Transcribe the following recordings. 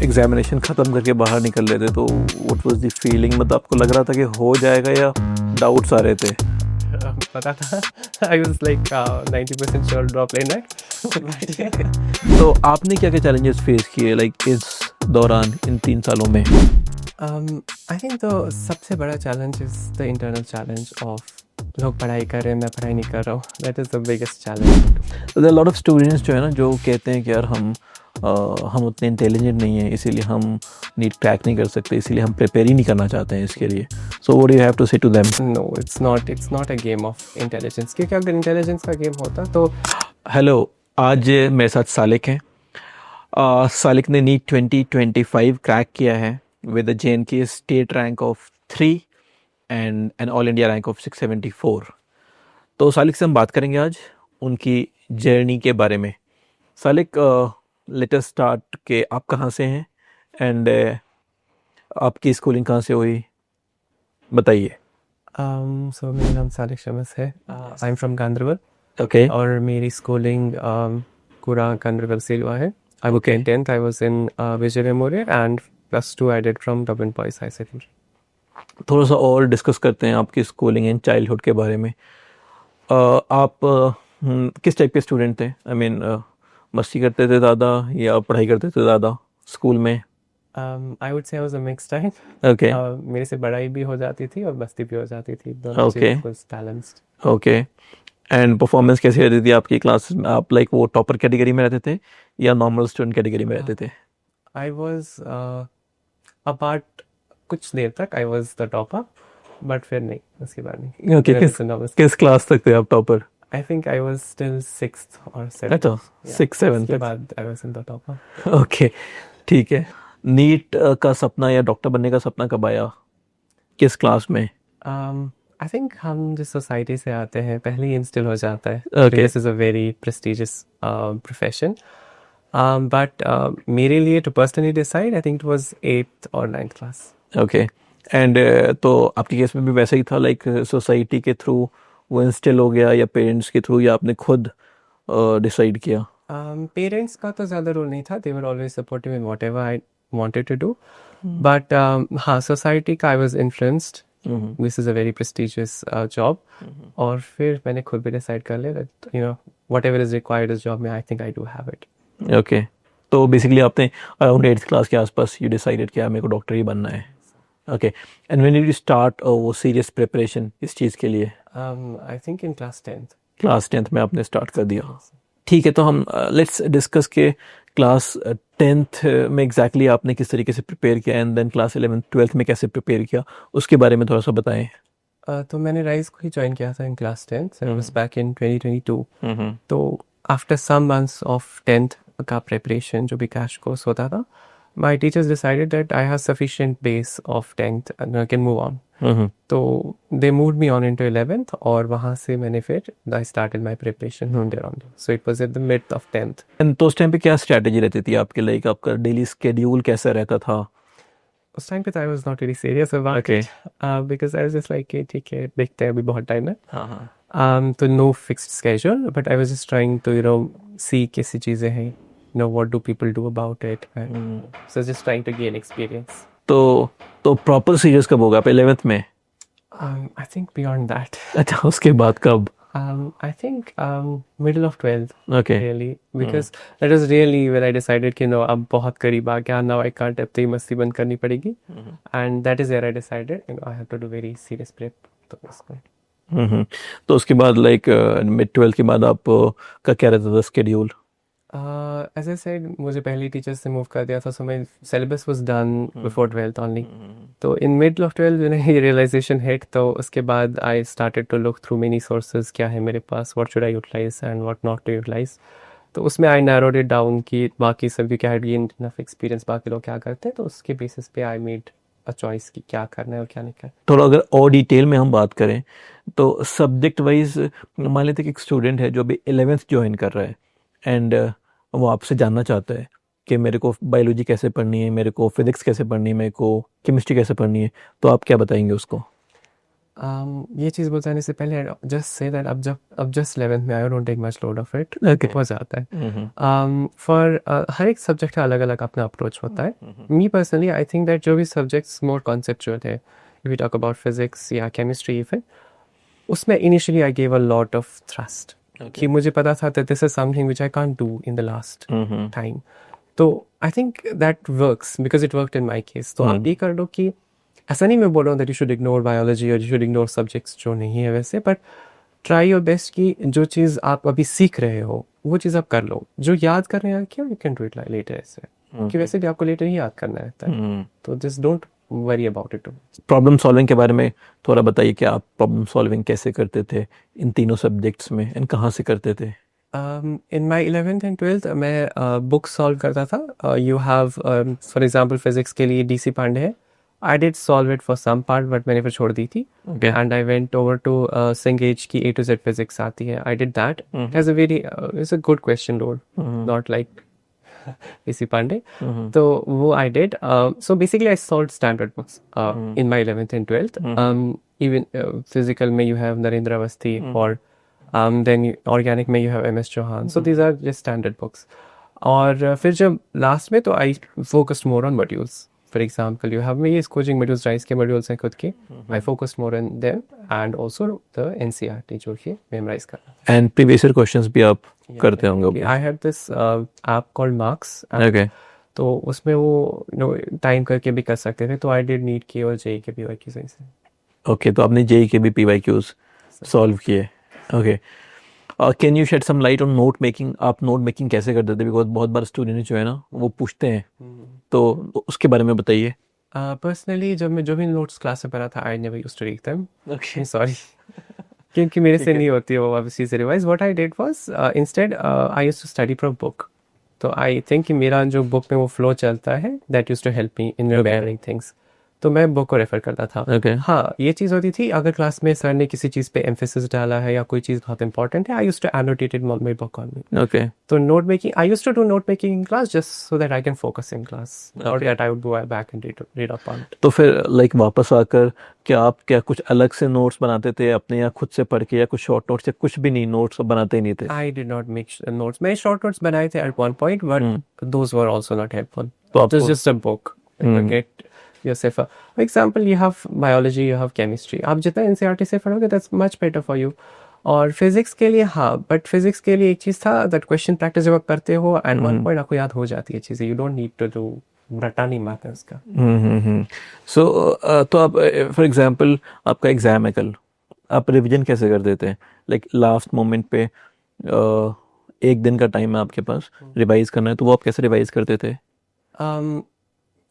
Examination ख़त्म करके बाहर निकल रहे थे तो व्हाट वाज द फीलिंग, मतलब आपको लग रहा था कि हो जाएगा या डाउट्स आ रहे थे? पता था I was like 90% sure drop लेना है। तो आपने क्या क्या चैलेंजेस फेस किए लाइक इस दौरान, इन 3 सालों में? आई थिंक तो सबसे बड़ा challenge is the internal challenge of लोग पढ़ाई कर रहे हैं, मैं पढ़ाई नहीं कर रहा हूँ। That is the biggest challenge. There are lot of students जो है ना, जो कहते हैं कि यार हम उतने इंटेलिजेंट नहीं हैं, इसीलिए हम नीट क्रैक नहीं कर सकते, इसीलिए हम प्रिपेयर ही नहीं करना चाहते हैं इसके लिए। So what do you have to say to them? No, it's not a game of intelligence, क्योंकि अगर इंटेलिजेंस का गेम होता तो हेलो, आज मेरे साथ सालिक हैं। सालिक ने नीट 2025 क्रैक किया है with a JNK state rank of 3 and an all India rank of 674। तो सालिक से हम बात करेंगे आज उनकी जर्नी के बारे में। सालिक, लेट अस स्टार्ट के आप कहाँ से हैं एंड आपकी स्कूलिंग कहाँ से हुई, बताइए। सो मेरा नाम सालिक शमस है। I am from Ganderbal. Okay और मेरी स्कूलिंग पूरा गांधरबल से हुआ है। I would in 10th I was in Vijay memorial and +2 I did from Dublin boys high secondary. थोड़ा सा और डिस्कस करते हैं आपकी स्कूलिंग एंड चाइल्डहुड के बारे में। आप किस टाइप के स्टूडेंट थे? आई मीन मस्ती करते थे ज़्यादा या पढ़ाई करते थे ज़्यादा स्कूल में? I would say I was a mix type. Okay मेरे से पढ़ाई भी हो जाती थी और मस्ती भी हो जाती थी, दोनों Okay. Cheese was balanced. Okay. And performance कैसी रहती थी आपकी क्लास में? आप लाइक वो टॉपर कैटेगरी में रहते थे या नॉर्मल स्टूडेंट कैटेगरी में रहते थे? आई वाज अपार्ट कुछ देर तक I was the topper, but फिर नहीं, उसके बाद नहीं। ओके, किस क्लास तक थे आप topper? I think I was still 6th और 7th। अच्छा, 6-7 उसके तक। बाद I was in the topper. Okay, ठीक है। नीट का सपना या डॉक्टर बनने का सपना कब आया, किस क्लास में? आई थिंक हम जिस सोसाइटी से आते हैं पहले ही इंस्टिल हो जाता है। Okay. This is a very prestigious profession, but मेरे लिए to personally decide I think it was 8th और 9th क्लास। ओके। एंड तो आपके केस में भी वैसा ही था, लाइक सोसाइटी के थ्रू वो इंस्टिल हो गया या पेरेंट्स के थ्रू या आपने खुद डिसाइड किया? पेरेंट्स का तो ज़्यादा रोल नहीं था, they were always supportive in whatever I wanted to do. But हाँ, सोसाइटी का I was influenced, this is a very prestigious job. और फिर मैंने खुद भी डिसाइड कर लिया that you know whatever is required इस जॉब में, I think I do have it. Okay, तो बेसिकली आपने अराउंड 8th क्लास के आसपास यू डिसाइडेड किया मेरे को डॉक्टर ही बनना है। Okay, and when did you start वो सीरियस प्रिपरेशन इस चीज़ के लिए? I think in class 10th। Class 10th में आपने स्टार्ट कर दिया। ठीक है, तो हम लेट्स डिस्कस के क्लास 10th में एग्जैक्टली आपने किस तरीके से प्रिपेयर किया and then class 11th 12th में कैसे प्रिपेयर किया, उसके बारे में थोड़ा सा बताएं। तो मैंने राइज को ही ज्वाइन किया था in class 10th, it was back in 2022। तो after some months of 10th का प्रिपरेशन जो भी क्रैश कोर्स होता था, my teachers decided that I have sufficient base of 10th and I can move on. तो they moved me on into 11th और वहाँ से मैंने फिर I started my preparation from there on. So it was at the mid of 10th. And तो उस time पे क्या स्ट्रेटजी रहती थी आपके, लाइक आपका डेली स्केड्यूल कैसा रहता था? उस टाइम पे I was not really serious about Okay. it, because I was just like ठीक है, देखते हैं, अभी बहुत टाइम है। हाँ। तो no fixed schedule, but I was just trying to see कैसी चीज़ें हैं, what do people do about it, so just trying to gain experience. तो प्रॉपर सीरियस कब होगा आप 11th में? I think beyond that. अच्छा, उसके बाद कब? I think middle of 12th. Okay. Really, because that was really when I decided कि अब बहुत करीब आ गया, now I can't, अब तो ये मस्ती बंद करनी पड़ेगी, and that is where I decided I have to do very serious prep. तो इसको तो उसके बाद लाइक मिड 12th के बाद आप का क्या रहता था स्केड्यूल? एज आई सेड, मुझे पहले टीचर्स से मूव कर दिया था, so my syllabus was done before 12th only. तो in middle of 12th when ये रियलाइजेशन हिट, तो उसके बाद I started to look through many sources, क्या है मेरे पास, what should I utilize and what not to utilize. तो उसमें आई नैरोड इट डाउन कि बाकी सब क्या है, गेन इनफ एक्सपीरियंस, बाकी लोग क्या करते हैं, तो उसके बेसिस पे आई मेड अ चॉइस कि क्या करना है और क्या नहीं करना। थोड़ा अगर और डिटेल में हम बात करें तो सब्जेक्ट वाइज मान लेते कि एक स्टूडेंट है जो अभी 11th ज्वाइन कर रहा है एंड वो आपसे जानना चाहता है कि मेरे को बायोलॉजी कैसे पढ़नी है, मेरे को फिजिक्स कैसे पढ़नी है, मेरे को केमिस्ट्री कैसे पढ़नी है, तो आप क्या बताएंगे उसको? ये चीज़ बताने से पहले जस्ट से दैट अब जस्ट 11th में I don't take much load of it Okay. हो जाता है फॉर हर एक सब्जेक्ट का अलग अलग अपना अप्रोच होता है me personally I think that जो भी सब्जेक्ट्स मोर कॉन्सेप्चुअल है if you talk about physics या केमिस्ट्री इवन उसमें initially I gave a lot of thrust कि मुझे पता था that this is something which I can't do in the last time तो I think that works because it worked in my case तो आप ये कर लो कि ऐसा नहीं मैं बोल रहा हूँ that you should ignore biology और यू शुड इग्नोर सब्जेक्ट्स जो नहीं है वैसे बट ट्राई योर बेस्ट कि जो चीज़ आप अभी सीख रहे हो वो चीज़ आप कर लो जो याद कर रहे हैं क्या you can do it later ऐसे कि वैसे भी आपको लेटर ही याद करना रहता है तो just don't worry about it problem solving के बारे में थोड़ा बताइए कि आप प्रॉब्लम सॉल्विंग कैसे करते थे इन तीनों सब्जेक्ट्स में एंड कहाँ से करते थे in my 11th and 12th मैं बुक सॉल्व करता था you have for example physics के लिए डीसी पांडे है I did solve it for some part but मैंने फिर छोड़ दी थी Okay. And I went over to Cengage की A to Z फिजिक्स आती है I did that has a very it's a good question load not like D C Pandey तो वो I did so basically I solve standard books in my 11th and 12th even physical में you have Narendra Avasthi or then organic में you have MS Chauhan so these are just standard books और फिर जब last में तो I focused more on modules for example you have ये coaching modules rice के modules हैं खुद के I focused more on them and also the NCERT जो कि मेमोराइज करना एंड प्रीवियस ईयर क्वेश्चंस भी आप करते होंगे I have this app called marks okay तो उसमें वो टाइम करके भी कर सकते थे तो आई डिड नीट के और जेई के भी वर्क सही से ओके तो आपने जेई के भी पीवाईक्यूज सॉल्व किए okay can you shed some light on note making आप नोट मेकिंग कैसे करते थे बिकॉज बहुत बार स्टूडेंट जो है ना वो पूछते हैं तो उसके बारे में बताइए पर्सनली जब मैं जो भी नोट्स क्लास में पढ़ा था I never used to read them okay sorry क्योंकि मेरे से नहीं होती है वो वापसी से revise what I did was instead I used to study from book तो आई थिंक कि मेरा जो बुक में वो फ्लो चलता है that used to help me in remembering things तो मैं बुक को रेफर करता था ओके हाँ ये चीज़ होती थी अगर क्लास में सर ने किसी चीज़ पे एम्फेसिस डाला है या कोई चीज़ बहुत इंपॉर्टेंट है I used to annotate it my book on me okay तो note making I used to do note making in class just so that I can focus in class और that I would go back and read up on तो फिर like वापस आकर क्या आप क्या कुछ अलग से नोट्स बनाते थे अपने या खुद से पढ़ के या कुछ शॉर्ट नोट्स या कुछ भी नहीं नोट्स बनाते ही नहीं थे I did not make notes. मैंने short notes बनाए थे at one point, but those were also not helpful. तो It आपको was just a book. Get yourself a. For example, you have biology, you have chemistry. आप जितना NCERT से पढ़ोगे, that's much better for you. और physics के लिए हाँ, बट फिजिक्स के लिए एक चीज़ था that question practice जब आप करते हो, at one point आपको याद हो जाती है चीज़ें. You don't need to do रटा नहीं मारते उसका. सो तो आप फॉर एग्जांपल आपका एग्जाम है कल आप रिवीजन कैसे कर देते हैं लाइक लास्ट मोमेंट पे एक दिन का टाइम है आपके पास रिवाइज करना है तो वो आप कैसे रिवाइज करते थे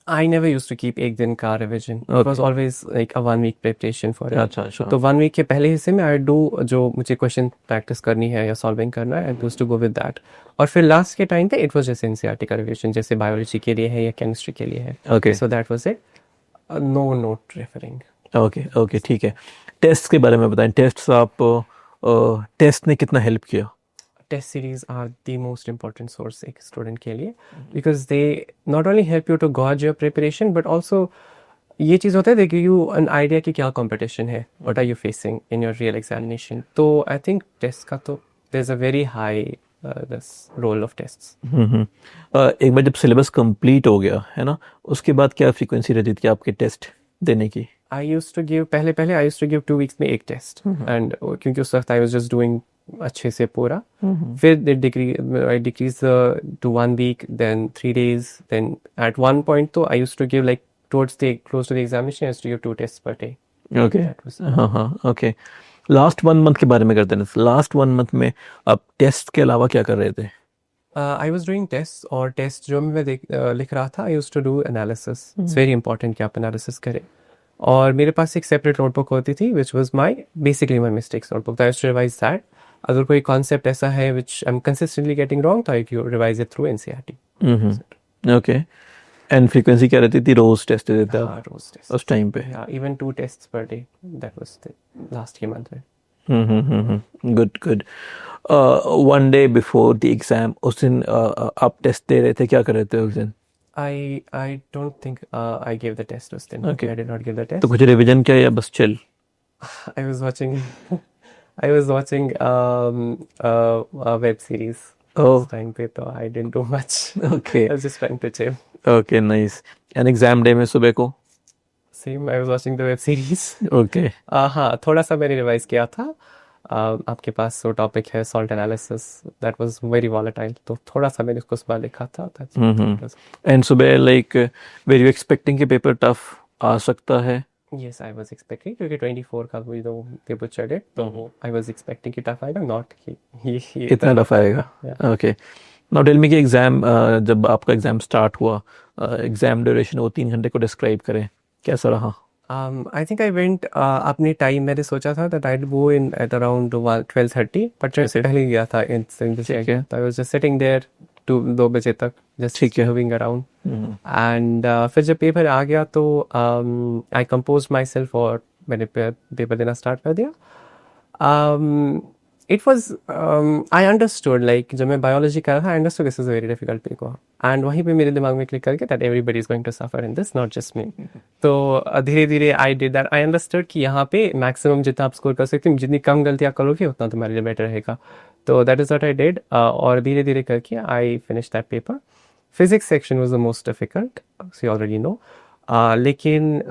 I never used to keep एक दिन का revision. It was always like a 1 week preparation for it. अच्छा अच्छा तो 1 week के पहले हिस्से में I do जो मुझे क्वेश्चन प्रैक्टिस करनी है या सॉल्विंग करना है I used to go with that. और फिर लास्ट के टाइम पे it was जैसे NCERT का रिविजन जैसे बायोलॉजी के लिए है या केमिस्ट्री के लिए है. Okay So that was it. No note referring. Okay okay ठीक है टेस्ट के बारे में बताएं टेस्ट आप टेस्ट ने कितना हेल्प किया Test series are the most important source एक स्टूडेंट के लिए because they not only help you to gauge your preparation but also ये चीज़ होता है they give you an idea कि क्या competition है what are you facing in your real examination तो I think test का तो there's a very high this role of tests. एक बार जब सिलेबस कंप्लीट हो गया है ना उसके बाद क्या फ्रीक्वेंसी रहती थी आपके टेस्ट देने की I used to give पहले I used to give 2 weeks में एक टेस्ट and क्योंकि उस वक्त I was just doing अच्छे से पूरा फिर I decreased to 1 week then 3 days then at one point तो I used to give like towards the close to the examination I used to give 2 tests per day. Okay That was हाँ हाँ okay last 1 month के बारे में करते हैं last 1 month में आप टेस्ट के अलावा क्या कर रहे थे I was doing tests और टेस्ट जो मैं लिख रहा था I used to do analysis. It's very important कि आप analysis करें और मेरे पास एक सेपरेट नोटबुक होती थी which was my basically my mistakes notebook. I used to revise that. अगर कोई कॉन्सेप्ट ऐसा है which I'm consistently getting wrong तो I revise it through NCERT. Okay and frequency क्या रहती थी रोज टेस्ट देते हाँ, आप रोज टेस्ट. उस टाइम पे Yeah, even 2 tests per day. That was the last के month में. Good good one day before the exam उस दिन आप टेस्ट दे रहे थे क्या कर रहे थे उस दिन I don't think I gave the test उस दिन. Okay. I did not give the test. तो कुछ रिवीजन किया या बस chill I was watching I was watching a web series Oh, उस time पे, तो I didn't do much. okay. I was just trying to chill. Okay, nice. And exam day में सुबह को? Same, I was watching the web series. Okay. हाँ, थोड़ा सा मैंने रिवाइज किया था. आपके पास जो टॉपिक है salt analysis, that was very volatile, तो थोड़ा सा मैंने उसको सुबह लिखा था. And सुबह like were you expecting कि पेपर टफ आ सकता है? यस, आई वाज एक्सपेक्टिंग, क्योंकि 24 का भी तो पेपर चढ़े, तो आई वाज एक्सपेक्टिंग कि टफ आएगा, नॉट कि ये इतना टफ आएगा? Yeah. Okay. Now tell me कि एग्जाम जब आपका एग्जाम स्टार्ट हुआ, एग्जाम ड्यूरेशन वो 3 घंटे को डिस्क्राइब करें, कैसा रहा? I think I went अपने टाइम मैंने सोचा था that I'd go in at around 12:30, but मैं पहले ही गया था in the ठीक है. I was just sitting there 2 बजे तक, just ठीक है. moving around. And फिर जब पेपर आ गया तो I composed myself और मैंने पेपर देना स्टार्ट कर दिया. It was I understood, like जब मैं बायोलॉजी कर रहा था, I understood this is a very difficult paper, and वहीं पे मेरे दिमाग में क्लिक करके that everybody is going to suffer in this, not just me. तो धीरे धीरे I did that. I understood कि यहाँ पे मैक्सिमम जितना आप स्कोर कर सकते हैं, जितनी कम गलतियाँ करोगे उतना तुम्हारे लिए बेटर रहेगा. तो that is what I did. और धीरे धीरे करके I finished that paper. Physics section was the most difficult, so you already know. लेकिन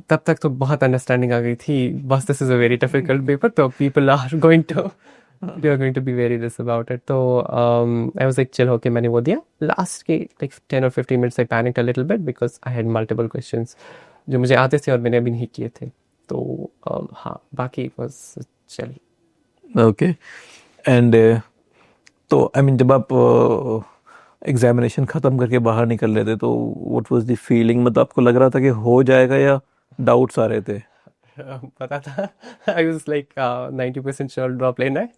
तब तक तो बहुत अंडरस्टैंडिंग आ गई थी, बस this is a very difficult paper, तो people are going to they are going to be very this about it. So I was like chill होके मैंने वो दिया. Last के like 10 or 15 minutes I panicked a little bit because I had multiple questions जो मुझे आते थे और मैंने अभी नहीं किए थे. तो हाँ, बाकी it was chill. Okay. And तो आई मीन जब आप एग्जामिनेशन ख़त्म करके बाहर निकल रहे थे तो व्हाट वाज द फीलिंग? मतलब आपको लग रहा था कि हो जाएगा या डाउट्स आ रहे थे? पता था. I was like 90% sure drop लेना है.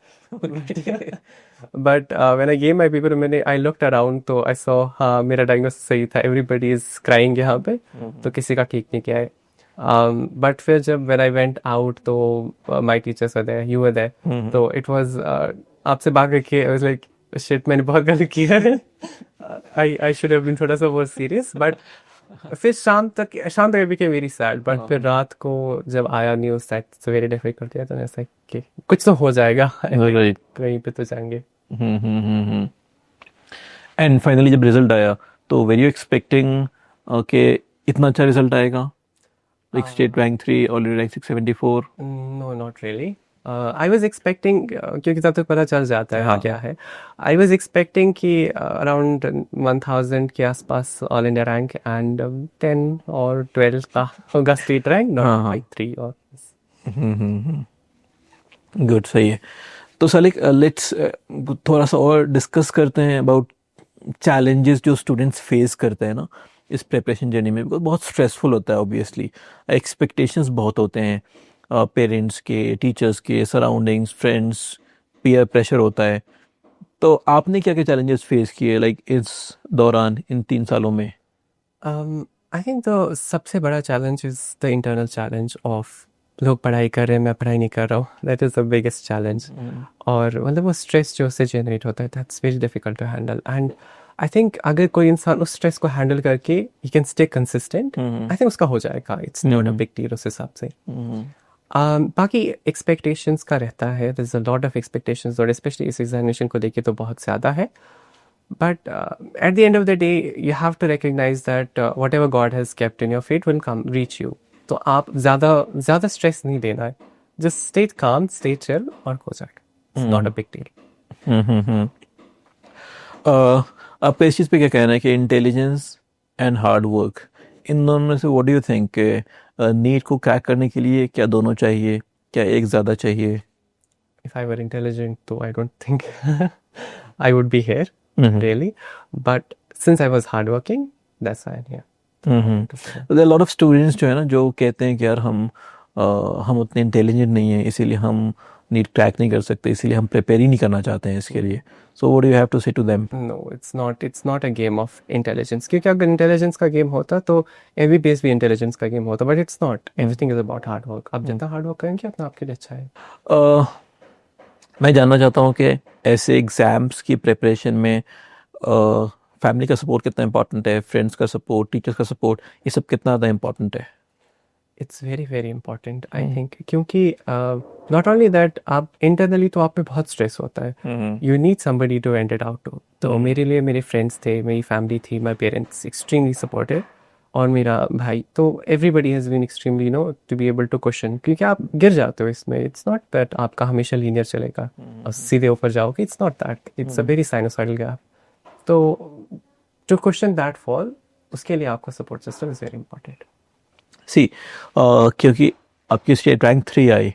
But when I gave my paper, I looked around, तो I saw हाँ मेरा diagnosis सही था. Everybody is crying यहाँ पे, तो किसी का ठीक नहीं किया है. But फिर जब when I went out, तो my teachers were there, you were there, तो it was आपसे बात करके I was like shit, मैंने बहुत गलत किया है. I should have been थोड़ा सा more serious, but फिर शाम तक I became very sad, but फिर रात को जब आया news that it's very difficult, तो ऐसा कि कुछ तो हो जाएगा, कहीं पे तो जाएंगे. एंड फाइनली जब रिजल्ट आया तो वेर यू एक्सपेक्टिंग कि इतना अच्छा रिजल्ट आएगा? Like state rank 3, already rank 674. No, not really. I was expecting, क्योंकि तब तक पता चल जाता है हाँ क्या है. आई वॉज एक्सपेक्टिंग कि अराउंड 1000 के आसपास ऑल इंडिया रैंक, एंड 10 और 12 का होगा स्टेट रैंक, नॉट लाइक 3 और. गुड, सही है. तो सालिक लेट्स थोड़ा सा और डिस्कस करते हैं अबाउट चैलेंजेस जो स्टूडेंट्स फेस करते हैं ना इस प्रिपरेशन जर्नी में, बिकॉज बहुत स्ट्रेसफुल होता है. ऑब्वियसली एक्सपेक्टेशंस बहुत होते हैं, पेरेंट्स के, टीचर्स के, सराउंडिंग्स, फ्रेंड्स, पीयर प्रेशर होता है. तो आपने क्या क्या चैलेंजेस फेस किए लाइक इस दौरान, इन 3 सालों में? आई थिंक तो सबसे बड़ा challenge is the internal challenge of लोग पढ़ाई कर रहे हैं, मैं पढ़ाई नहीं कर रहा हूँ. That is the biggest challenge. और मतलब वो स्ट्रेस जो उससे जनरेट होता है, that's very difficult to handle. And I think अगर कोई इंसान उस स्ट्रेस को हैंडल करके ही can stay consistent, I think उसका हो जाएगा. It's not a big deal उस हिसाब से. बाकी एक्सपेक्टेशंस का रहता है, there is a lot of expectations, और स्पेशली इस एग्जामिनेशन को लेके तो बहुत ज़्यादा है. But at the end of the day you have to recognise that whatever God has kept in your fate will come reach you. तो आप ज़्यादा स्ट्रेस नहीं लेना है. Just stay calm, stay chill, और हो जाएगा. It's not a big deal. आपका इस चीज़ पे क्या कहना है कि इंटेलिजेंस एंड हार्ड वर्क, इन दोनों में से what do you think, NEET को क्रैक करने के लिए क्या दोनों चाहिए, क्या एक ज़्यादा चाहिए? If I were intelligent, though, I don't think I would be here, really. But since I was hardworking, that's why I'm here. There lot of students जो है ना जो कहते हैं कि यार हम उतने इंटेलिजेंट नहीं हैं, इसीलिए हम नीट क्रैक नहीं कर सकते, इसीलिए हम प्रिपेयर ही नहीं करना चाहते हैं इसके लिए. So what do you have to say to them? No, it's not a game of intelligence. क्योंकि अगर इंटेलिजेंस का गेम होता तो MBBS भी इंटेलिजेंस का गेम होता, but it's not. Everything is about hard work. आप जितना हार्ड वर्क करेंगे उतना आपके लिए अच्छा है. मैं जानना चाहता हूँ कि ऐसे एग्ज़ाम्स की प्रिपरेशन में फैमिली का सपोर्ट कितना इम्पोर्टेंट है, फ्रेंड्स का सपोर्ट, टीचर्स का सपोर्ट, ये सब कितना ज़्यादा इम्पोर्टेंट है? It's very very important I think, क्योंकि नॉट ओनली दैट, आप इंटरनली तो आप पे बहुत स्ट्रेस होता है, you need somebody to vent it out too. तो मेरे लिए मेरे फ्रेंड्स थे, मेरी फैमिली थी, माई पेरेंट्स एक्सट्रीमली सपोर्टिव, और मेरा भाई। तो everybody has been extremely to be able to question, क्योंकि आप गिर जाते हो इसमें। इट्स नॉट दैट आपका हमेशा लीनियर चलेगा और सीधे ऊपर जाओगे, it's not that, it's a very sinusoidal gap. तो टू क्वेश्चन दैट फॉल, उसके लिए आपका support system is very important. See क्योंकि आपकी स्टेट रैंक 3 आई,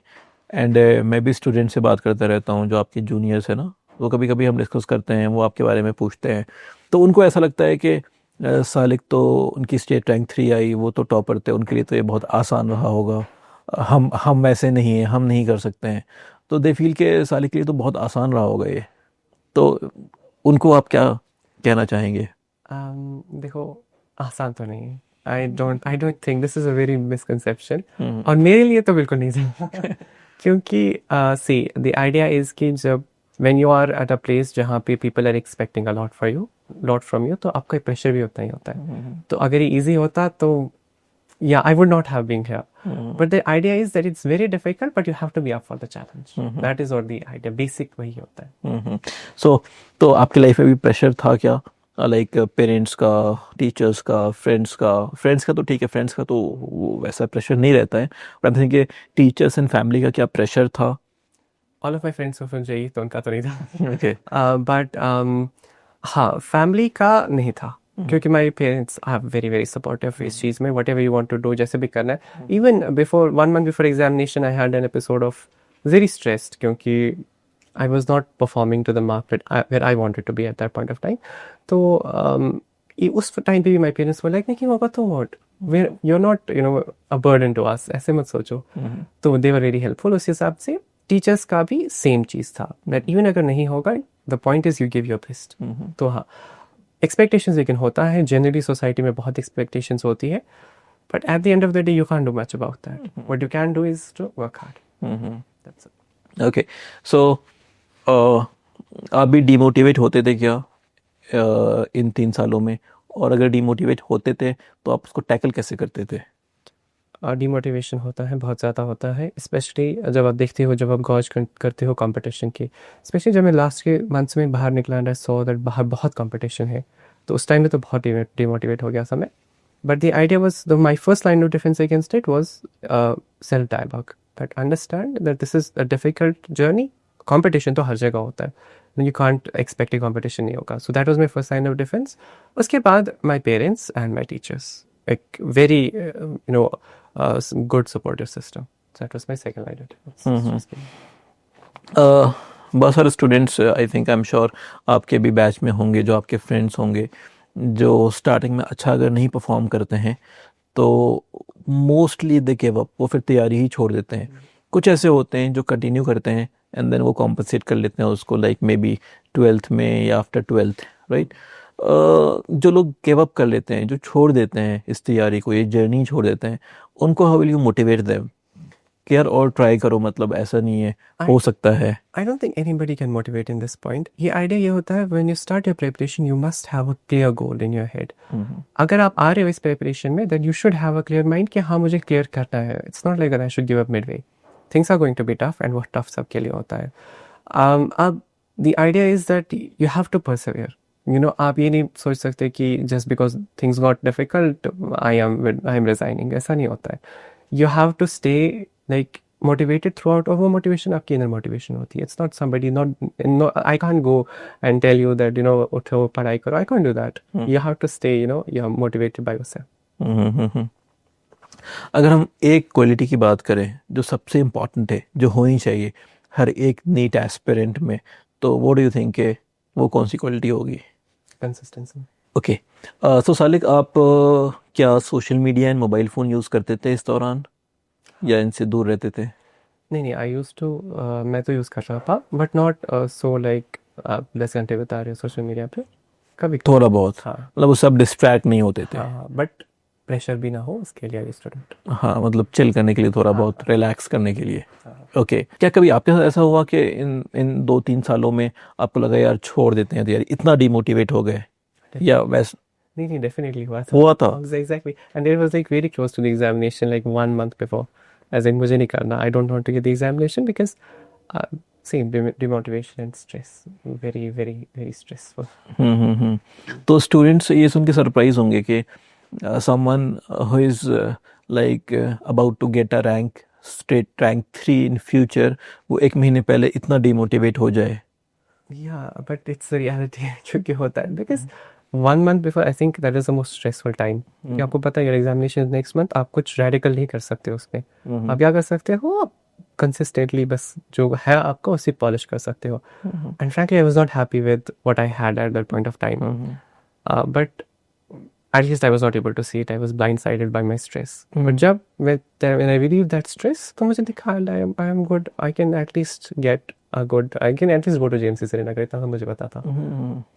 एंड मैं भी स्टूडेंट से बात करता रहता हूँ जो आपके जूनियर्स है ना, वो कभी कभी हम डिस्कस करते हैं, वो आपके बारे में पूछते हैं, तो उनको ऐसा लगता है कि सालिक तो उनकी स्टेट रैंक 3 आई, वो तो टॉपर थे, उनके लिए तो ये बहुत आसान रहा होगा, हम वैसे नहीं हैं, हम नहीं कर सकते हैं। तो दे फील के सालिक के लिए तो बहुत आसान रहा होगा ये। तो उनको आप क्या कहना चाहेंगे? देखो, आसान तो नहीं है। I don't think, this is a very misconception, और मेरे लिए तो बिल्कुल नहीं था। क्योंकि सी द आइडिया इज़ कि जब when you are at a place जहाँ पे people are expecting a lot from you, तो आपका प्रेशर भी उतना ही होता है। तो अगर ये ईजी होता तो yeah, I would not have been here. But the idea is that it's very difficult, but you have to be up for the challenge. That is what the idea, basic वही होता है। सो तो आपकी life में भी pressure था क्या, like parents का, टीचर्स का, फ्रेंड्स का तो ठीक है, फ्रेंड्स का तो वो वैसा प्रेशर नहीं रहता है, but I think teachers and family का क्या प्रेशर था? All of my friends were from JEE, तो उनका तो नहीं था। ओके। But हाँ, फैमिली का नहीं था, क्योंकि my parents are very very supportive इस चीज़ में। Whatever you want to do, जैसे भी करना है। Even before 1 month before examination I had an episode of very stressed, क्योंकि I was not performing to the mark where I wanted to be at that point of time. तो उस time पे भी my parents वो like, नहीं होगा तो what, where you are not a burden to us, ऐसे मत सोचो। तो दे वर वेरी हेल्पफुल। उस हिसाब से टीचर्स का भी सेम चीज़ था, दैट इवन अगर नहीं होगा, the point is you give your best. तो हाँ, एक्सपेक्टेशंस लेकिन होता है, जनरली सोसाइटी में बहुत एक्सपेक्टेशंस होती है, but at the end of the day you can do much about that. What you can do is to work hard, that's it. Okay, so आप भी डिमोटिवेट होते थे क्या इन 3 सालों में? और अगर डिमोटिवेट होते थे तो आप उसको टैकल कैसे करते थे? डिमोटिवेशन होता है, बहुत ज़्यादा होता है, स्पेशली जब आप देखते हो, जब आप गॉज करते हो कंपटीशन की। स्पेशली जब मैं लास्ट के मंथ्स में बाहर निकला एंड आई सॉ दैट बाहर बहुत कंपटीशन है, तो उस टाइम में तो बहुत डिमोटिवेट हो गया था मैं। But the idea was, the my first line of defence against it was self dialogue, that understand that this is a difficult journey. Competition तो हर जगह होता है, यू कांट एक्सपेक्ट कि कंपटीशन नहीं होगा। So that was my first line of defence. उसके बाद my parents and my teachers, एक very good supportive system. So that was my second line of defense. बहुत सारे students, I think, I am sure आपके भी batch में होंगे, जो आपके फ्रेंड्स होंगे, जो स्टार्टिंग में अच्छा अगर नहीं परफॉर्म करते हैं तो मोस्टली दे गिव अप, वो फिर तैयारी ही छोड़ देते हैं। कुछ ऐसे होते हैं जो कंटिन्यू करते हैं एंड देन वो कॉम्पनसेट कर लेते हैं उसको, लाइक मे बी 12th में या आफ्टर 12th, राइट। जो लोग गिव अप कर लेते हैं, जो छोड़ देते हैं इस तैयारी को, ये जर्नी छोड़ देते हैं, उनको how will you motivate them कि यार और ट्राई करो, मतलब ऐसा नहीं है, हो सकता है? I don't think anybody can motivate in this point. ये आइडिया ये होता है, when you start your preparation you must have a clear goal in your head. अगर आप आ रहे हो इस प्रिपरेशन में, then you should have a clear mind कि हाँ मुझे क्लियर करना है। It's not like that I should give up midway. Things are going to be tough, and वो tough सबके लिए होता है। अब the idea is that you have to persevere. आप ये नहीं सोच सकते कि just because things got difficult I am resigning, ऐसा नहीं होता है। You have to stay like motivated throughout, और वो motivation आपकी inner motivation होती है। It's not somebody, no, I can't go and tell you that उठो पढ़ाई करो, I can't do that. You have to stay, you're motivated by yourself. अगर हम एक क्वालिटी की बात करें जो सबसे इम्पॉर्टेंट है, जो होनी चाहिए हर एक नीट एस्पिरेंट में, तो वो डू यू थिंक है वो कौन सी क्वालिटी होगी? Consistency. ओके, सो सालिक, आप क्या social media and mobile phone use करते थे इस दौरान, या इनसे दूर रहते थे? नहीं, आई यूज टू, मैं तो यूज़ कर रहा था, बट नॉट सो लाइक आप 10 घंटे बता रहे हो सोशल मीडिया पे, कभी थोड़ा बहुत, हाँ, मतलब वो सब डिस्ट्रैक्ट नहीं होते थे? हाँ, बट प्रेशर भी ना हो उसके लिए स्टूडेंट। हाँ, मतलब चिल करने के लिए, थोड़ा बहुत रिलैक्स करने के लिए। ओके, क्या कभी आपके साथ ऐसा हुआ कि इन 2-3 सालों में आपको लगा यार छोड़ देते हैं, तो यार इतना डिमोटिवेट हो गए, या वैसे? नहीं, definitely हुआ था. हुआ था? Exactly. And it was like very close to the examination, like 1 month before. As in, मुझे नहीं करना. I don't want to get the examination because, uh, same demotivation and stress. Very, very, very stressful. तो students ये सुन के surprise होंगे कि someone who is like about to get a rank, state rank 3 in future, वो एक महीने पहले इतना डिमोटिवेट हो जाए. Yeah, but it's the reality क्योंकि होता है because 1 month before I think that is the most stressful time. कि आपको पता है your examination is next month, आप कुछ radical नहीं कर सकते उसमें. आप क्या कर सकते हो, आप consistently बस जो है आपको उसी polish कर सकते हो. And frankly I was not happy with what I had at that point of time. But at least I was not able to see it. I was blindsided by my stress. But जब when I relieved that stress, तो मुझे दिखा I am good. I can at least get a good. I can at least go to JMC Srinagar. इतना तो मुझे पता था.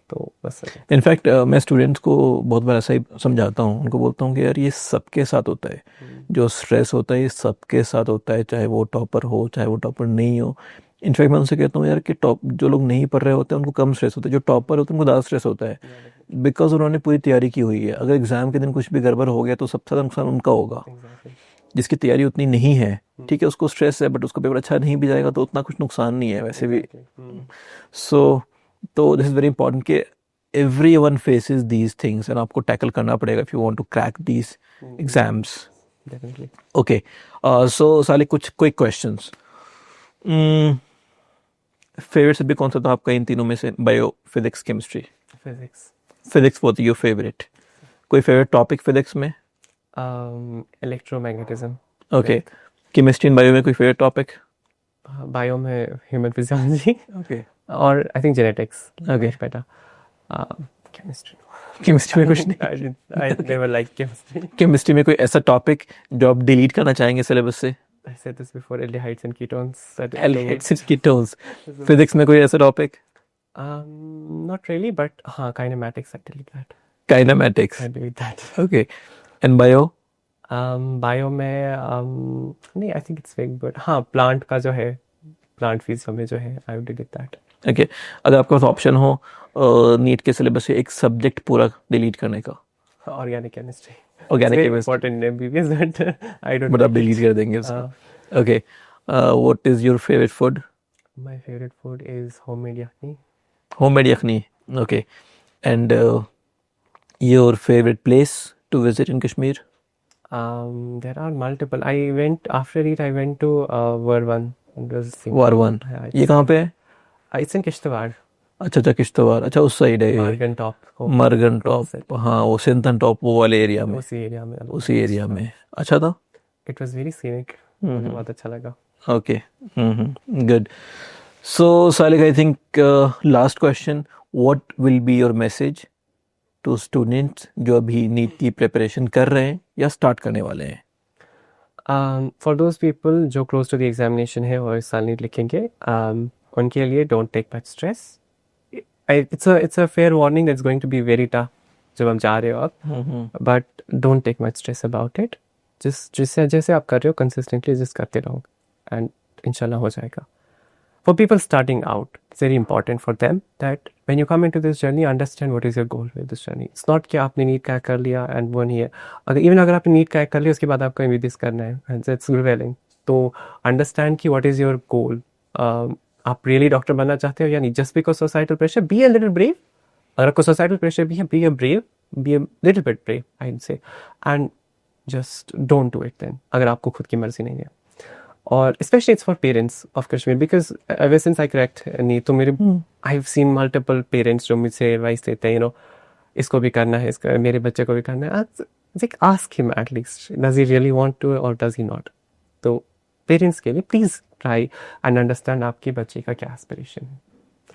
तो बस. इनफैक्ट मैं स्टूडेंट्स को बहुत बार ऐसा ही समझाता हूँ, उनको बोलता हूँ कि यार ये सबके साथ होता है. जो स्ट्रेस होता है ये सबके साथ होता है, चाहे वो टॉपर हो चाहे वो टॉपर नहीं हो. इनफैक्ट मैं उनसे कहता हूँ यार कि जो लोग नहीं पढ़ रहे होते हैं उनको कम स्ट्रेस होता है, जो टॉपर होते हैं उनको ज़्यादा स्ट्रेस होता है, बिकॉज उन्होंने पूरी तैयारी की हुई है. अगर एग्जाम के दिन कुछ भी गड़बड़ हो गया तो सबसे ज़्यादा नुकसान उनका होगा. जिसकी तैयारी उतनी नहीं है, ठीक है, उसको स्ट्रेस है बट उसको पेपर अच्छा नहीं भी जाएगा तो उतना कुछ नुकसान नहीं है वैसे भी. तो दिस इज़ वेरी इंपॉर्टेंट कि everyone faces these things and आपको टैकल करना पड़ेगा if you want to crack these exams. Definitely. Okay, so साले कुछ quick questions. फेवरेट सब्जेक्ट कौन सा था आपका इन तीनों में से? Bio, physics, chemistry? Physics. Physics was your favourite. कोई फेवरेट टॉपिक फिजिक्स में? Electromagnetism. Okay. Chemistry and bio में कोई फेवरेट टॉपिक? Bio में human physiology. Okay. Or I think genetics. Okay. Better. Chemistry. Chemistry में कुछ नहीं? I never liked chemistry. Chemistry में कोई ऐसा टॉपिक जो आप डिलीट करना चाहेंगे सिलेबस से? I said this before, aldehydes and ketones. Aldehydes and ketones. Physics में कोई ऐसा topic? Not really, but kinematics, I delete that. Kinematics. I delete that. Okay. And bio? Bio में नहीं, I think it's fake, but हाँ, plant का जो है, plant physics में जो है, I would delete that. Okay. अगर आपके पास ऑप्शन हो नीट के सिलेबस से एक सब्जेक्ट पूरा डिलीट करने का? Organic chemistry. Organic Very chemistry. important in MBBS, but I don't but आप like डिलीट it. कर देंगे उसको. Okay. What is your favourite food? My favorite food is homemade yakni. Homemade yakhni. Okay. And your favourite place to visit in Kashmir? There are multiple. I went after it. I went to Varwan. It was वारवन. Yeah, ये कहाँ पे है? it's in Kishtawar. अच्छा, किश्तवाड़. अच्छा, उस side है ये. Margan Top. मरगन top. हाँ, वो सिंथन टॉप, वो वाले एरिया में. उसी एरिया में. उसी एरिया में. अच्छा था. It was very scenic. मुझे बहुत अच्छा लगा. Okay. Good. So, Salik, I think last question. What will be your message to students जो अभी नीट की प्रिपरेशन कर रहे हैं या स्टार्ट करने वाले हैं? For those people जो close to the examination है और इस साल नीट लिखेंगे, उनके लिए don't take much stress. It's a fair warning that's going to be very tough जब हम जा रहे हो आप, but don't take much stress about it. जैसे आप कर रहे हो consistently just करते रहो and इंशाल्लाह हो जाएगा. For people starting out, it's very important for them that when you come into this journey, understand what is your goal with this journey. It's not कि आपने नीट क्रैक कर लिया and one year. अगर आपने NEET crack कर लिया उसके बाद आपको MBBS करना है and that's prevailing. तो understand कि what is your goal. आप really डॉक्टर बनना चाहते हो या नहीं? Just because societal pressure, be a little brave. अगर आपको societal pressure भी है, be a little bit brave, I'd say. And just don't do it then. अगर आपको खुद की मर्जी नहीं है. और especially it's for parents of Kashmir because ever since I cracked नहीं तो मेरे I've seen multiple parents जो मुझसे advice देते हैं, you know, इसको भी करना है, इसका मेरे बच्चे को भी करना है. Like ask him at least, does he really want to or does he not? तो पेरेंट्स के लिए प्लीज ट्राई एंड अंडरस्टैंड आपके बच्चे का क्या एस्पिरेशन है,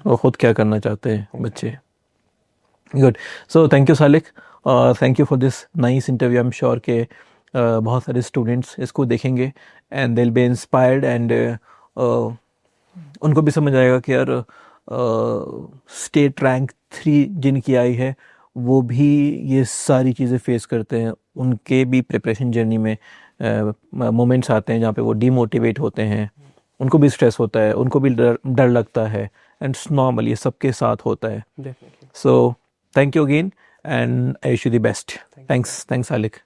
वो खुद क्या करना चाहते हैं बच्चे. Good. So thank you Salik, thank you for this nice interview. I am sure के बहुत सारे स्टूडेंट्स इसको देखेंगे and they will be inspired and उनको भी समझ आएगा कि यार स्टेट रैंक 3 जिनकी आई है वो भी ये सारी चीज़ें फेस करते हैं. उनके भी प्रिपरेशन जर्नी में मोमेंट्स आते हैं जहाँ पे वो डीमोटिवेट होते हैं, उनको भी स्ट्रेस होता है, उनको भी डर लगता है एंड इट्स नॉर्मल, ये सबके साथ होता है. Definitely. So thank you again and I wish you the best. Thank you. Thanks, Salik.